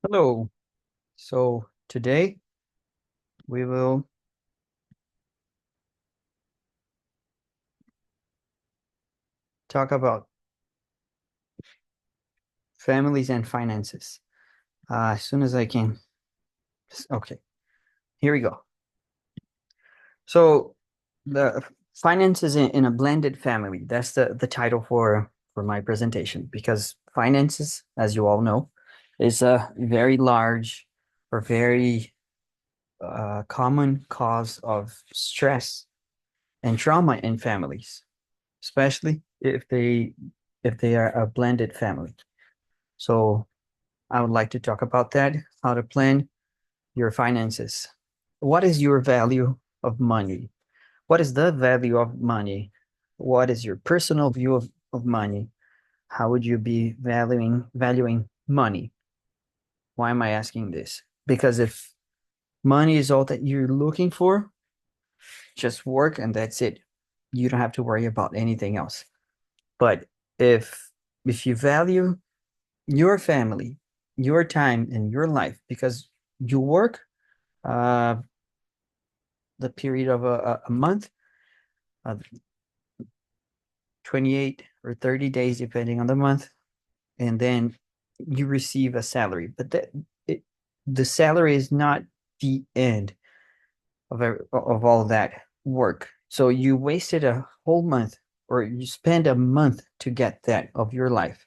Hello. So today we will talk about families and finances. As soon as I can. Okay, here we go. So the finances in a blended family. That's the title for my presentation because finances, as you all know, is a very large or very common cause of stress and trauma in families, especially if they are a blended family. So I would like to talk about that, how to plan your finances. What is your value of money? What is the value of money? What is your personal view of money? How would you be valuing money? Why am I asking this? Because if money is all that you're looking for, just work and that's it. You don't have to worry about anything else. But if if you value your family, your time, and your life because you work uh, the period of a month, uh, 28 or 30 days, depending on the month, and then you receive a salary. But the salary is not the end of all that work. So you wasted a whole month or you spend a month to get that of your life.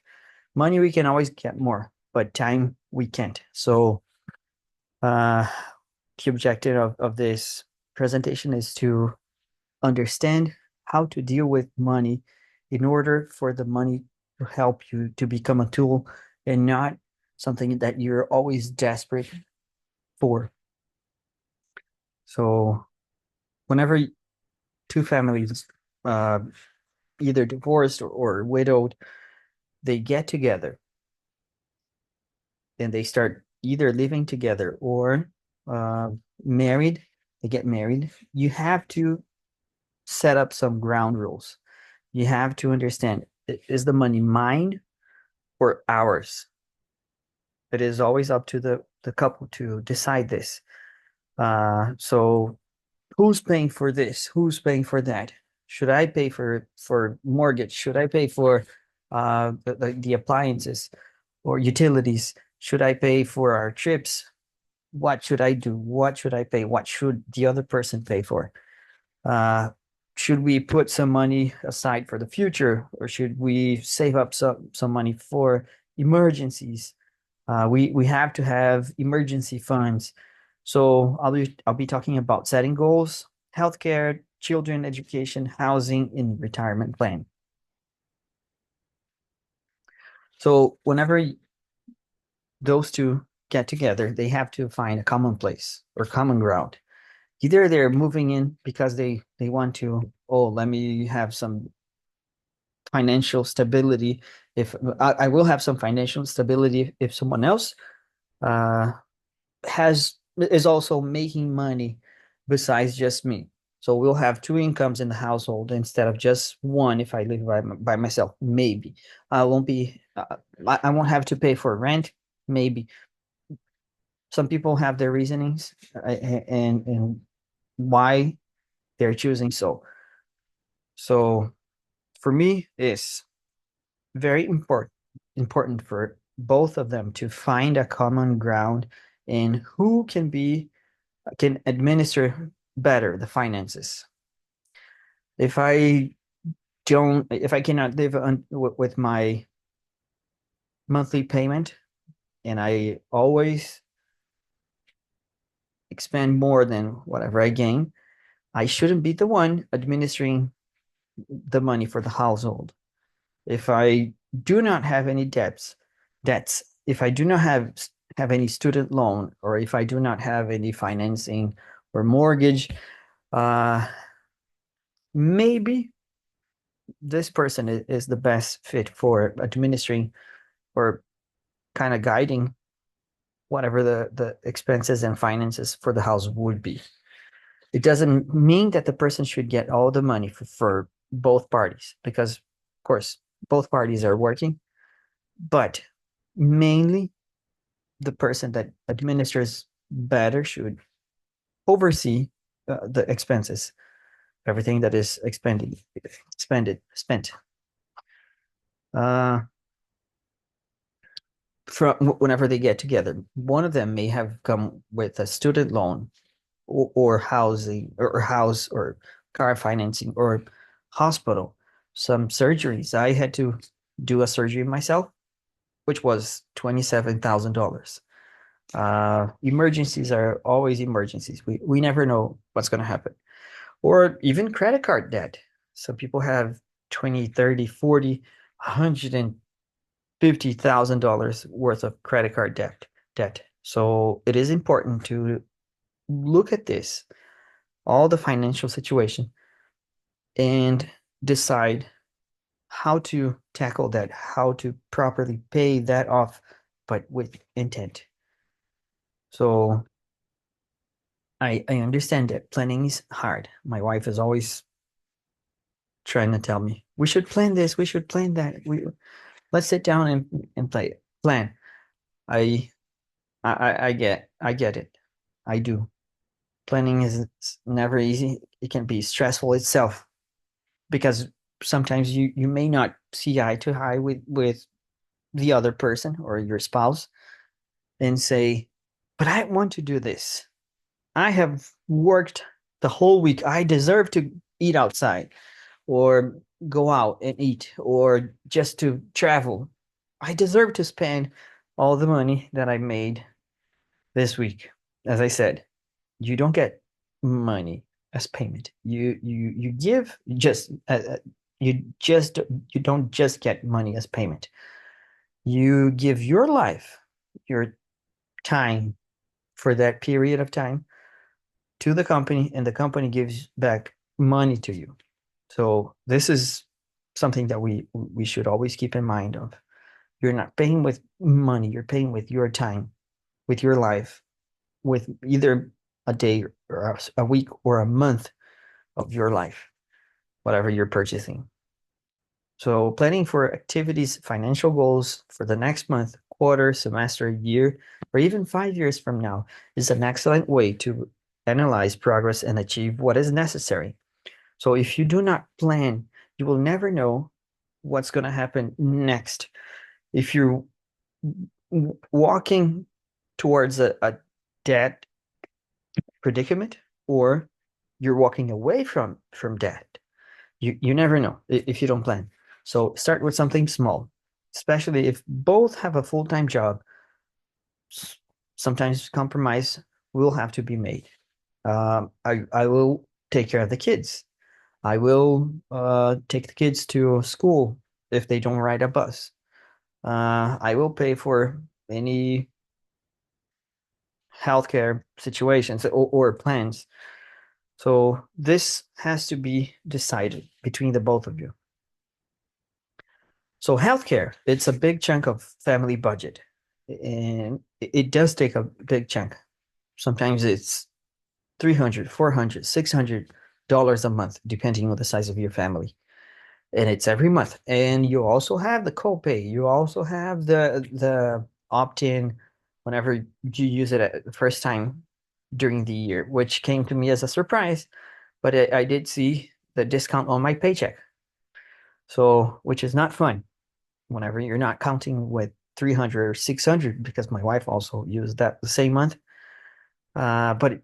Money, we can always get more, but time, we can't. So uh, the objective of this presentation is to understand how to deal with money in order for the money to help you to become a tool and not something that you're always desperate for. So whenever two families, uh, either divorced or widowed, they get together and they start either living together or uh, married, they get married, you have to set up some ground rules. You have to understand, is the money mine or ours? It is always up to the couple to decide this. So who's paying for this? Who's paying for that? Should I pay for mortgage? Should I pay for the appliances or utilities? Should I pay for our trips? What should I do? What should I pay? What should the other person pay for? Uh, should we put some money aside for the future, or should we save up some money for emergencies? We have to have emergency funds. So I'll be talking about setting goals, healthcare, children education, housing, and retirement plan. So whenever those two get together, they have to find a common place or common ground. Either they're moving in because they want to, oh, let me have some financial stability. If I will have some financial stability if someone else uh, has is also making money besides just me. So we'll have two incomes in the household instead of just one if I live by myself. Maybe I won't be. I won't have to pay for rent. Maybe some people have their reasonings and why they're choosing so. So for me, it's very important for both of them to find a common ground in who can administer better the finances. If I cannot live with my monthly payment and I always expend more than whatever I gain, I shouldn't be the one administering the money for the household. If I do not have any debts, if I do not have any student loan, or if I do not have any financing or mortgage, uh, maybe this person is the best fit for administering or kind of guiding whatever the expenses and finances for the house would be. It doesn't mean that the person should get all the money for both parties, because, of course, both parties are working, but mainly the person that administers better should oversee the expenses, everything that is spent. Uh, from whenever they get together, one of them may have come with a student loan or housing or house or car financing or hospital, some surgeries. I had to do a surgery myself, which was $27,000. Emergencies are always emergencies. We never know what's going to happen. Or even credit card debt. Some people have 20, 30, 40, $150,000 worth of credit card debt. So it is important to look at this, all the financial situation, and decide how to tackle that, how to properly pay that off, but with intent. So I understand that planning is hard. My wife is always trying to tell me, we should plan this, we should plan that. Let's sit down and plan. I I get it. I do. Planning is never easy. It can be stressful itself because sometimes you may not see eye to eye with the other person or your spouse and say, but I want to do this. I have worked the whole week. I deserve to eat outside or go out and eat or just to travel. I deserve to spend all the money that I made this week. As I said, you don't get money as payment. You give just you just you don't just get money as payment. You give your life, your time for that period of time to the company, and the company gives back money to you. So this is something that we should always keep in mind of. You're not paying with money, you're paying with your time, with your life, with either a day or a week or a month of your life, whatever you're purchasing. So planning for activities, financial goals for the next month, quarter, semester, year, or even 5 years from now is an excellent way to analyze progress and achieve what is necessary. So if you do not plan, you will never know what's going to happen next. If you're walking towards a debt predicament or you're walking away from debt, you never know if you don't plan. So start with something small, especially if both have a full-time job. Sometimes compromise will have to be made. I will take care of the kids. I will take the kids to school if they don't ride a bus. I will pay for any healthcare situations or plans. So this has to be decided between the both of you. So healthcare, it's a big chunk of family budget, and it does take a big chunk. Sometimes it's 300, 400, $600 a month, depending on the size of your family. And it's every month. And you also have the copay. You also have the opt-in whenever you use it at the first time during the year, which came to me as a surprise, but I did see the discount on my paycheck. So, which is not fun whenever you're not counting with 300 or 600 because my wife also used that the same month. But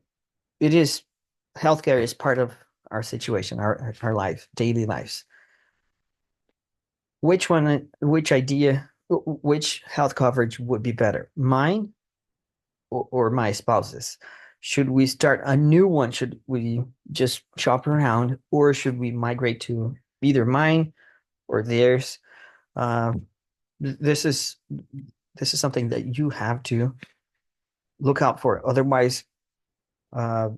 it is healthcare is part of our situation, our life, daily lives. Which idea, which health coverage would be better, mine or my spouse's? Should we start a new one? Should we just shop around, or should we migrate to either mine or theirs? Uh, this is this is something that you have to look out for. Otherwise, uh,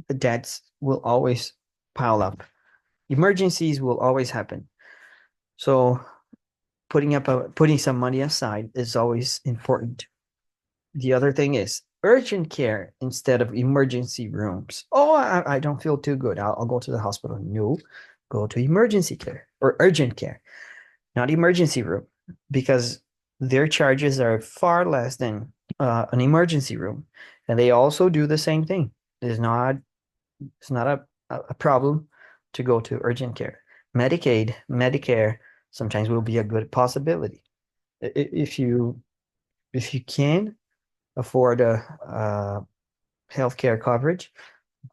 the debts will always pile up. Emergencies will always happen. So putting some money aside is always important. The other thing is urgent care instead of emergency rooms. Oh, I don't feel too good. I'll go to the hospital. No, go to emergency care or urgent care, not emergency room, because their charges are far less than an emergency room. And they also do the same thing. It's not a problem to go to urgent care. Medicaid, Medicare sometimes will be a good possibility. If you can afford a healthcare coverage,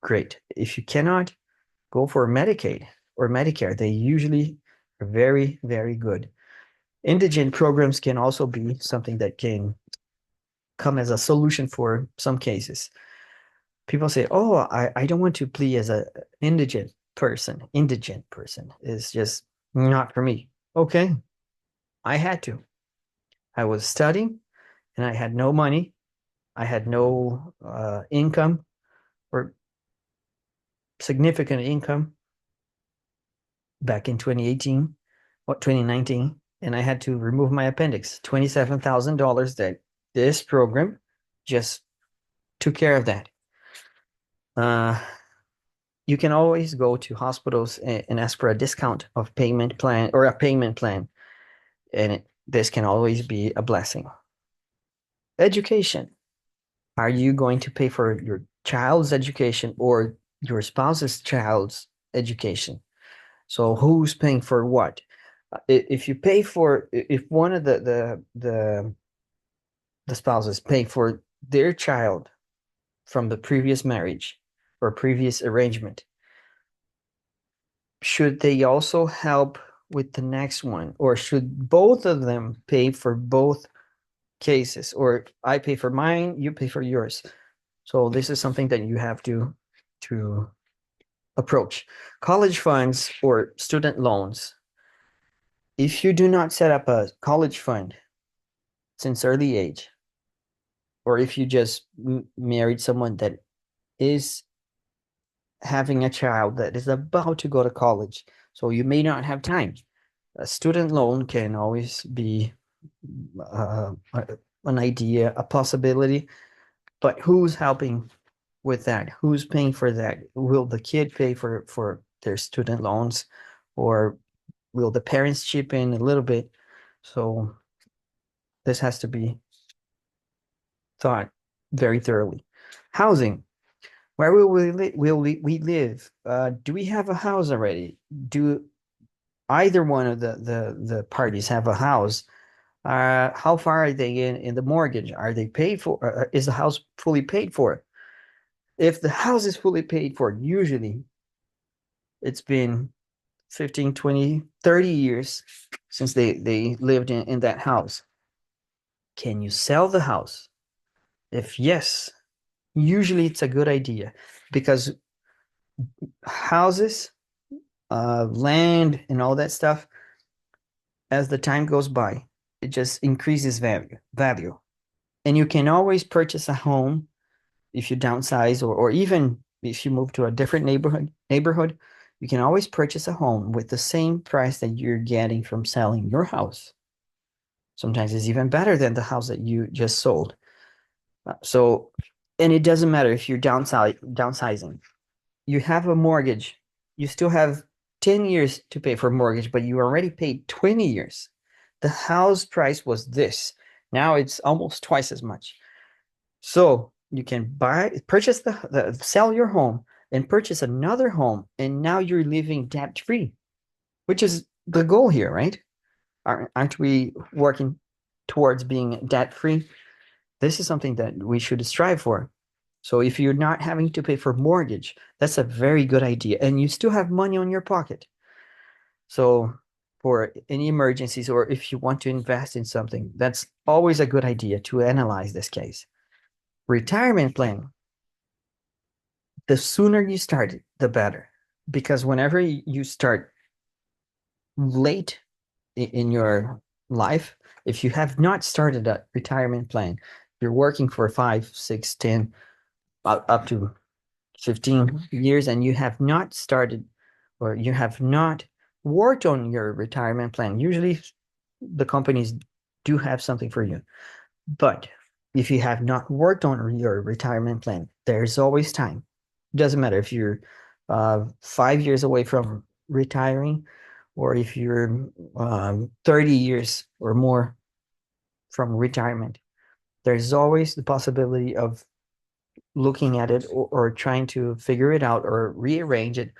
great. If you cannot, go for Medicaid or Medicare. They usually are very, very good. Indigent programs can also be something that can come as a solution for some cases. People say, "Oh, I don't want to plea as a indigent person. Indigent person is just not for me." Okay, I had to. I was studying and I had no money. I had no income or significant income back in 2018 or 2019, and I had to remove my appendix. $27,000 that this program just took care of that. Uh, you can always go to hospitals and ask for a discount of payment plan or a payment plan, and this can always be a blessing. Education. Are you going to pay for your child's education or your spouse's child's education? So who's paying for what? If you pay for, if one of the spouses pay for their child from the previous marriage or previous arrangement, should they also help with the next one, or should both of them pay for both cases, or I pay for mine, you pay for yours? So this is something that you have to approach. College funds or student loans. If you do not set up a college fund since early age, or if you just married someone that is having a child that is about to go to college, so you may not have time, a student loan can always be an idea, a possibility. But who's helping with that? Who's paying for that? Will the kid pay for their student loans, or will the parents chip in a little bit? So this has to be thought very thoroughly. Housing. Where will we live? Do we have a house already? Do either one of the parties have a house? How far are they in the mortgage? Are they paid for? Is the house fully paid for? If the house is fully paid for, usually it's been 15, 20, 30 years since they lived in that house. Can you sell the house? If yes, usually it's a good idea, because houses, land, and all that stuff, as the time goes by, it just increases value. And you can always purchase a home if you downsize, or even if you move to a different neighborhood, you can always purchase a home with the same price that you're getting from selling your house. Sometimes it's even better than the house that you just sold. So, and it doesn't matter if you're downsizing. You have a mortgage. You still have 10 years to pay for mortgage, but you already paid 20 years. The house price was this. Now it's almost twice as much. So you can purchase sell your home and purchase another home, and now you're living debt free, which is the goal here, right? Aren't we working towards being debt free? This is something that we should strive for. So if you're not having to pay for mortgage, that's a very good idea, and you still have money on your pocket. So for any emergencies, or if you want to invest in something, that's always a good idea to analyze this case. Retirement plan. The sooner you start, the better. Because whenever you start late in your life, if you have not started a retirement plan, you're working for 5, 6, 10, up to 15 years, and you have not started, or you have not worked on your retirement plan. Usually the companies do have something for you. But if you have not worked on your retirement plan, there's always time. It doesn't matter if you're 5 years away from retiring, or if you're 30 years or more. from retirement. There's always the possibility of looking at it or trying to figure it out or rearrange it,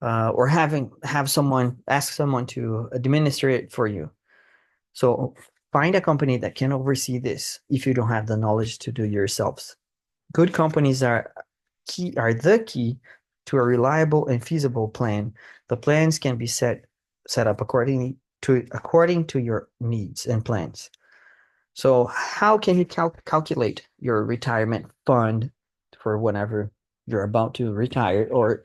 or have someone ask someone to administer it for you. So find a company that can oversee this if you don't have the knowledge to do yourselves. Good companies are the key to a reliable and feasible plan. The plans can be set up according to your needs and plans. So how can you calculate your retirement fund for whenever you're about to retire, or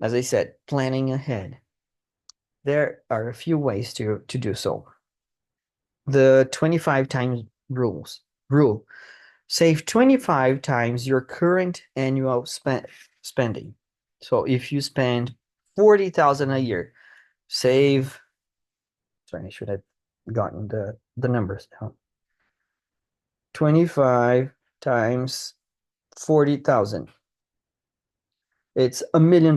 as I said, planning ahead? There are a few ways to do so. The 25 times rule. Save 25 times your current annual spending. So if you spend 40,000 a year, save, sorry, I should have gotten the numbers down. 25 times 40,000. It's $1 million.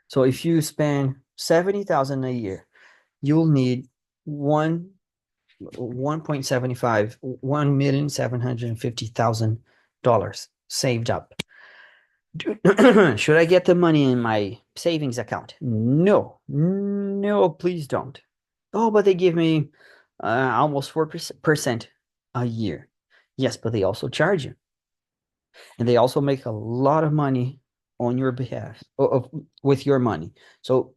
So if you spend 70,000 a year, you'll need 1.75, $1,750,000 saved up. Should I get the money in my savings account? No, no, please don't. Oh, but they give me almost 4% a year. Yes, but they also charge you. And they also make a lot of money on your behalf with your money. So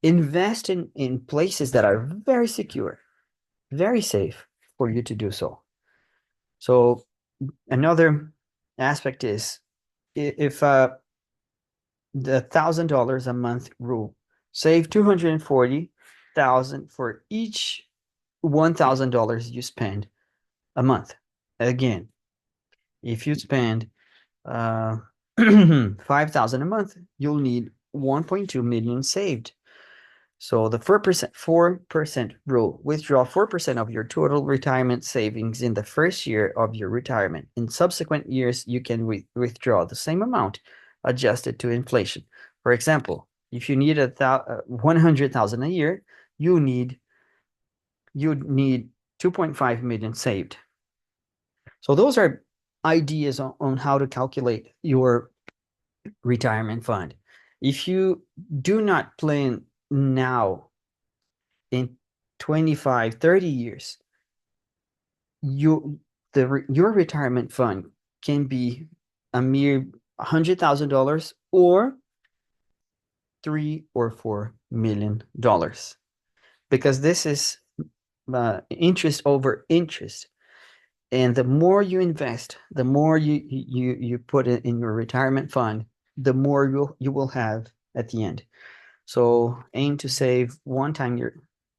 invest in places that are very secure, very safe for you to do so. So another aspect is if the $1,000 a month rule, save 240,000 for each $1,000 you spend a month. Again, if you spend 5,000 a month, you'll need 1.2 million saved. So the 4% rule, withdraw 4% of your total retirement savings in the first year of your retirement. In subsequent years, you can withdraw the same amount adjusted to inflation. For example, if you need 100,000 a year, you need 2.5 million saved. So those are ideas on how to calculate your retirement fund. If you do not plan now, in 25, 30 years, your retirement fund can be a mere $100,000 or $3 or $4 million, because this is interest over interest. And the more you invest, the more you put it in your retirement fund, the more you will have at the end. So aim to save one time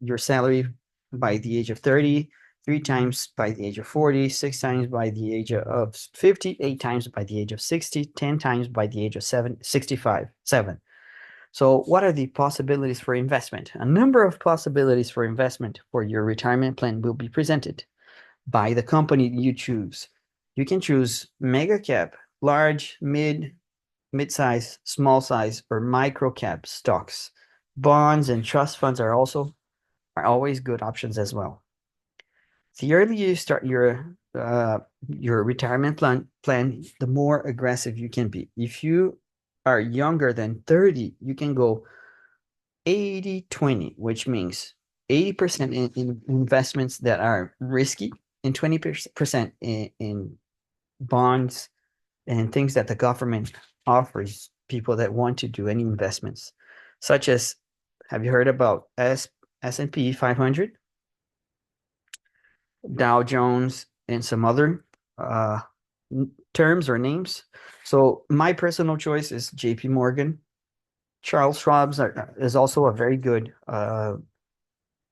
your salary by the age of 30, 3 times by the age of 40, 6 times by the age of 50, 8 times by the age of 60, 10 times by the age of 65, 7. So what are the possibilities for investment? A number of possibilities for investment for your retirement plan will be presented by the company you choose. You can choose mega cap, large, mid-size, small size, or micro cap stocks. Bonds and trust funds are always good options as well. The earlier you start your retirement plan, the more aggressive you can be. If you are younger than 30, you can go 80-20, which means 80% in investments that are risky and 20% in bonds and things that the government offers people that want to do any investments, such as, have you heard about S&P 500, Dow Jones, and some other terms or names? So my personal choice is JP Morgan. Charles Schwab is also a very good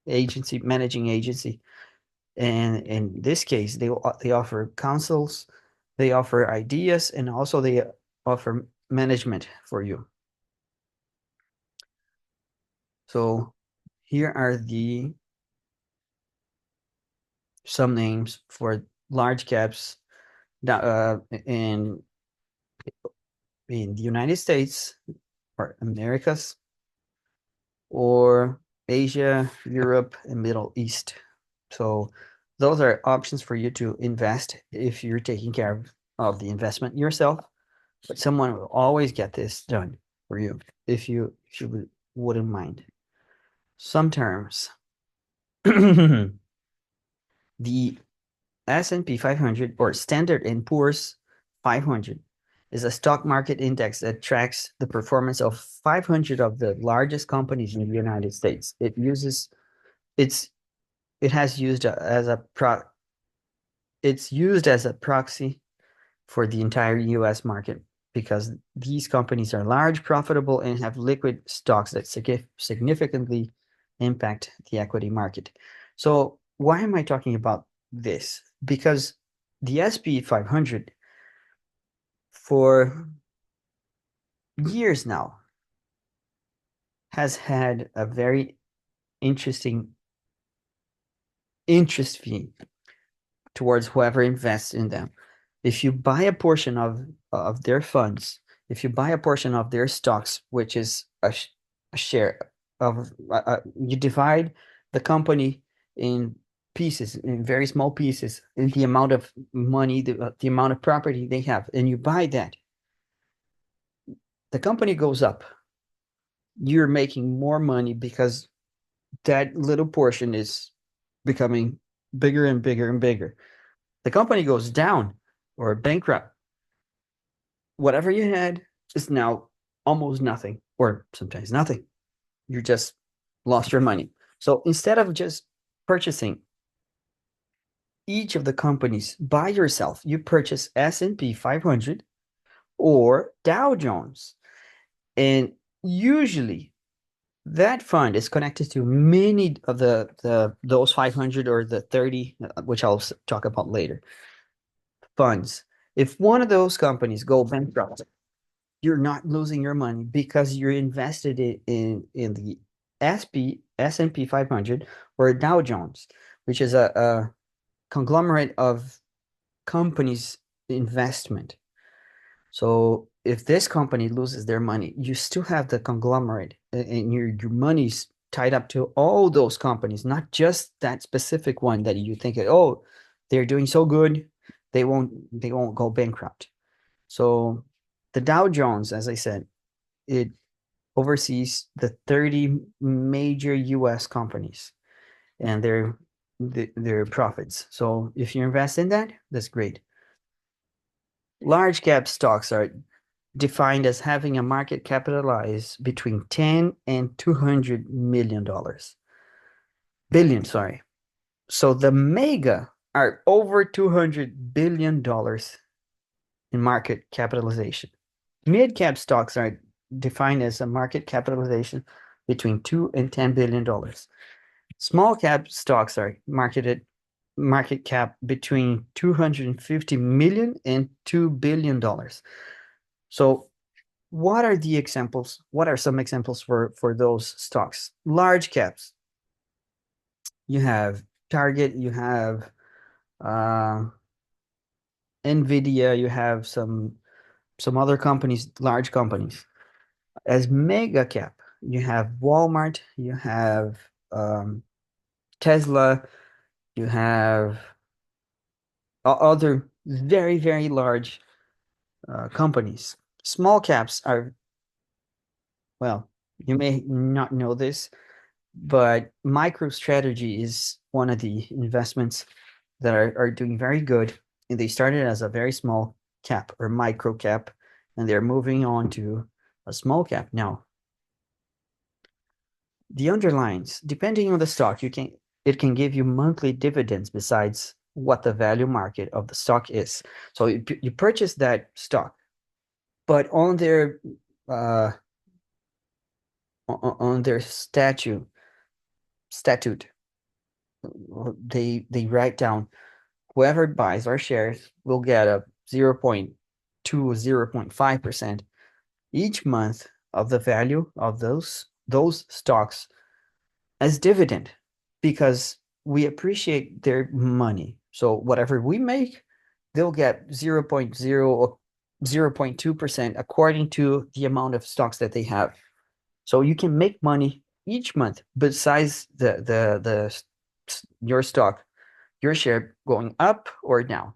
managing agency. And in this case, they offer counsels, they offer ideas, and also they offer management for you. So here are some names for large caps in the United States or Americas, or Asia, Europe, and Middle East. So those are options for you to invest if you're taking care of the investment yourself. But someone will always get this done for you if you wouldn't mind. Some terms. The S&P 500 or Standard and Poor's 500 is a stock market index that tracks the performance of 500 of the largest companies in the United States. It's it has used as a pro it's used as a proxy for the entire US market because these companies are large, profitable, and have liquid stocks that significantly impact the equity market. So why am I talking about this? Because the SP 500 for years now has had a very interesting interest fee towards whoever invests in them. If you buy a portion of their funds, if you buy a portion of their stocks, which is a share of, you divide the company in pieces, in very small pieces, in the amount of money, the amount of property they have, and you buy that, the company goes up. You're making more money because that little portion is becoming bigger and bigger and bigger. The company goes down or bankrupt, whatever you had is now almost nothing, or sometimes nothing. You just lost your money. So instead of just purchasing each of the companies by yourself, you purchase S&P 500 or Dow Jones. And usually that fund is connected to many of the those 500 or the 30, which I'll talk about later, funds. If one of those companies go bankrupt, you're not losing your money because you're invested in the S&P 500 or Dow Jones, which is a conglomerate of companies investment. So if this company loses their money, you still have the conglomerate and your money's tied up to all those companies, not just that specific one that you think, oh, they're doing so good, they won't go bankrupt. So the Dow Jones, as I said, it oversees the 30 major US companies and their profits. So if you invest in that, that's great. Large cap stocks are defined as having a market capitalized between 10 and 200 million dollars. Billion, sorry. So the mega are over 200 billion dollars in market capitalization. Mid cap stocks are defined as a market capitalization between 2 and 10 billion dollars. Small cap stocks are market cap between 250 million and $2 billion. So what are the examples? What are some examples for those stocks? Large caps. You have Target, you have uh, Nvidia, you have some other companies, large companies. As mega cap, you have Walmart, you have Tesla, you have other very, very large companies. Small caps are, well, you may not know this, but MicroStrategy is one of the investments that are doing very good. And they started as a very small cap or micro cap, and they're moving on to a small cap now. The underlines, depending on the stock, it can give you monthly dividends besides what the value market of the stock is. So you purchase that stock, but uh, on their statute, they write down whoever buys our shares will get a 0.2 0.5% each month of the value of those stocks as dividend because we appreciate their money. So whatever we make, they'll get 0.0 or 0.2% according to the amount of stocks that they have. So you can make money each month besides your stock, your share going up or down.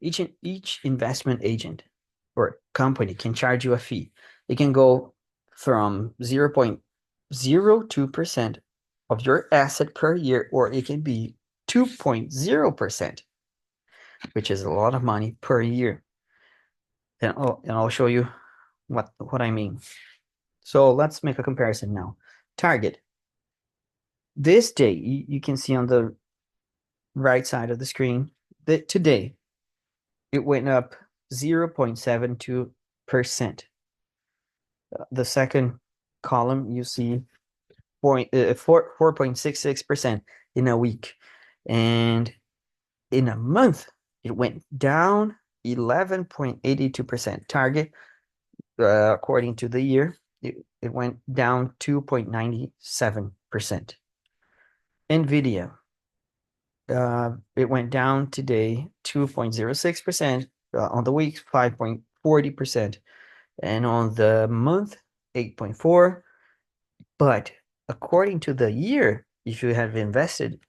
Each investment agent or company can charge you a fee. It can go from 0.02% of your asset per year, or it can be 2.0%, which is a lot of money per year. And I'll show you what I mean. So let's make a comparison now. Target. This day, you can see on the right side of the screen that today it went up 0.72%. The second column, you see 4.66% in a week. And in a month, it went down 11.82%. Target, according to the year, it went down 2.97%. NVIDIA, it went down today 2.06%, on the week 5.40%, and on the month 8.4%. But according to the year, if you have invested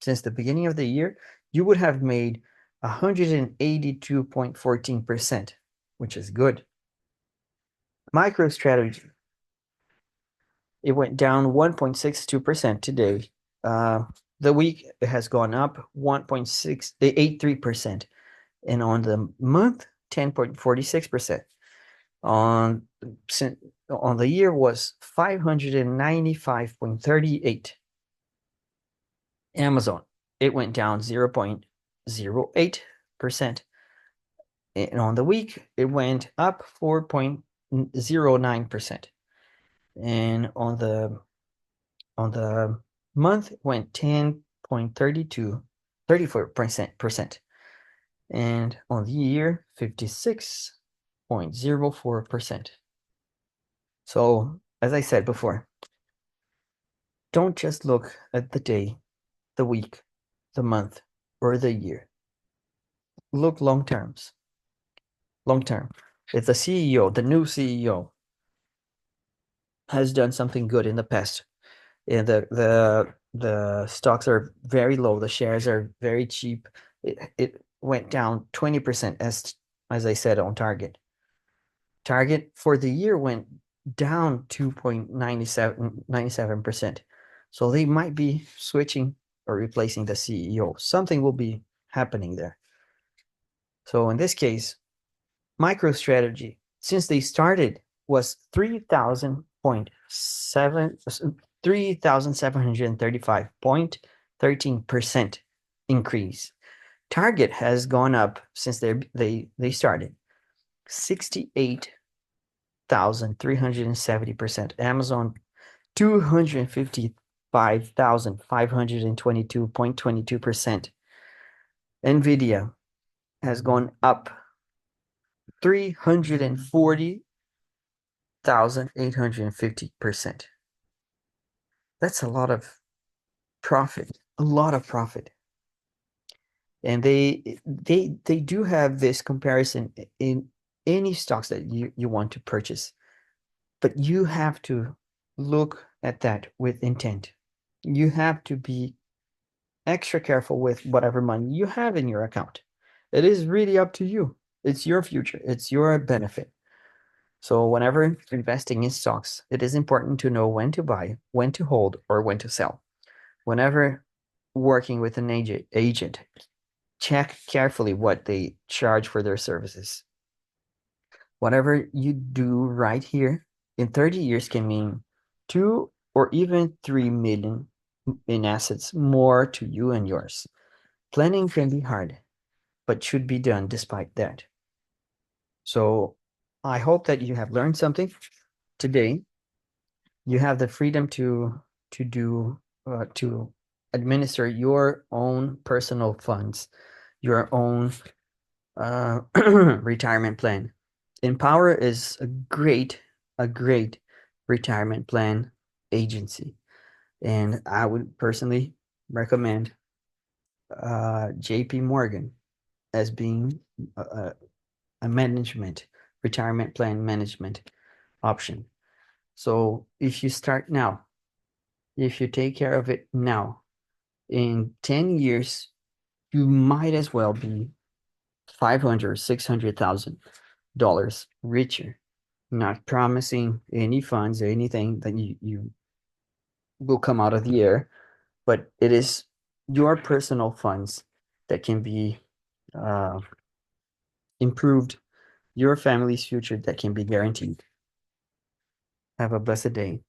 since the beginning of the year, you would have made 182.14%, which is good. MicroStrategy, it went down 1.62% today. The week it has gone up 1.683%, and on the month 10.46%. On the year was 595.38. Amazon, it went down 0.08%, and on the week it went up 4.09%, and on the month it went 34%, and on the year 56.04%. So as I said before, don't just look at the day, the week, the month, or the year. Look long terms. Long term. If the CEO, the new CEO, has done something good in the past, and the stocks are very low, the shares are very cheap, it went down 20%, as I said, on Target. Target for the year went down 2.97%. So they might be switching or replacing the CEO. Something will be happening there. So in this case, MicroStrategy, since they started, was 3,735.13% increase. Target has gone up since they started 68,370%. Amazon 255,522.22%. NVIDIA has gone up 340,850%. That's a lot of profit, And they do have this comparison in any stocks that you want to purchase, but you have to look at that with intent. You have to be extra careful with whatever money you have in your account. It is really up to you. It's your future. It's your benefit. So whenever investing in stocks, it is important to know when to buy, when to hold, or when to sell. Whenever working with an agent, check carefully what they charge for their services. Whatever you do right here in 30 years can mean 2 or even 3 million in assets more to you and yours. Planning can be hard, but should be done despite that. So I hope that you have learned something today. You have the freedom to administer your own personal funds, your own retirement plan. Empower is a great retirement plan agency, and I would personally recommend JP Morgan as being a retirement plan management option. So if you start now, if you take care of it now, in 10 years, you might as well be 500, $600,000 richer. Not promising any funds or anything that you will come out of the air, but it is your personal funds that can be uh, improved, your family's future that can be guaranteed. Have a blessed day.